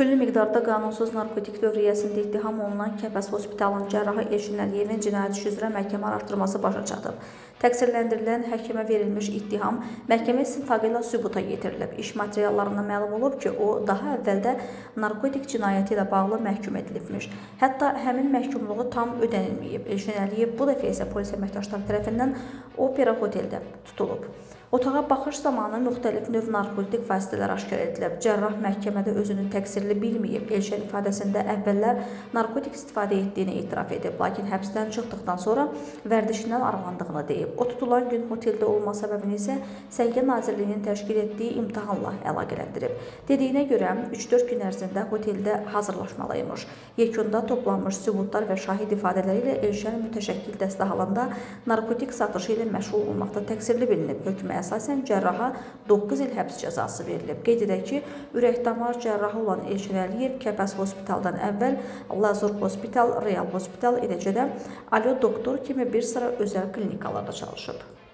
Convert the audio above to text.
Küllü miqdarda qanunsuz narkotik dövriyyəsində ittiham olunan Kəbəz Hospitalının cərrahı Elşin Əliyevin cinayət işi üzrə məhkəmə araşdırması başa çatıb. Təqsirləndirilən həkimə verilmiş ittiham məhkəmə istintaqı ilə sübuta yetirilib. İş materiallarından məlum olub ki, o daha əvvəldə narkotik cinayəti ilə bağlı məhkum edilibmiş. Hətta həmin məhkumluğu tam ödənilməyib. Elşin Əliyev bu dəfə isə polis əməkdaşları tərəfindən Opera Hoteldə tutulub. Otağa baxış zamanı müxtəlif növ narkotik vasitələr aşkar edilib. Cərrah məhkəmədə özünü təqsirli bilməyib. Elşən ifadəsində əvvəllər narkotik istifadə etdiyini etiraf edib, lakin həbsdən çıxdıqdan sonra vərdişindən aralandığını deyib. O tutulan gün hoteldə olma səbəbini isə Səhiyyə Nazirliyinin təşkil etdiyi imtahanla əlaqələndirib. Dediyinə görə 3-4 gün ərzində hoteldə hazırlaşmalıymış. Yekunda toplanmış sübutlar və şahid ifadələri ilə Elşən mütəşəkkil dəstə halında narkotik satışı ilə məşğul olmaqda təqsirli bilinib. Hökmə əsasən cərraha 9 il həbs cəzası verilib. Qeyd edək ki, ürək-damar cərrahı olan Elşin Əliyev Kəbəz Hospitaldan əvvəl Lazur Hospital, Real Hospital, eləcə də Alo Doktor kimi bir sıra özəl klinikalarda çalışıb.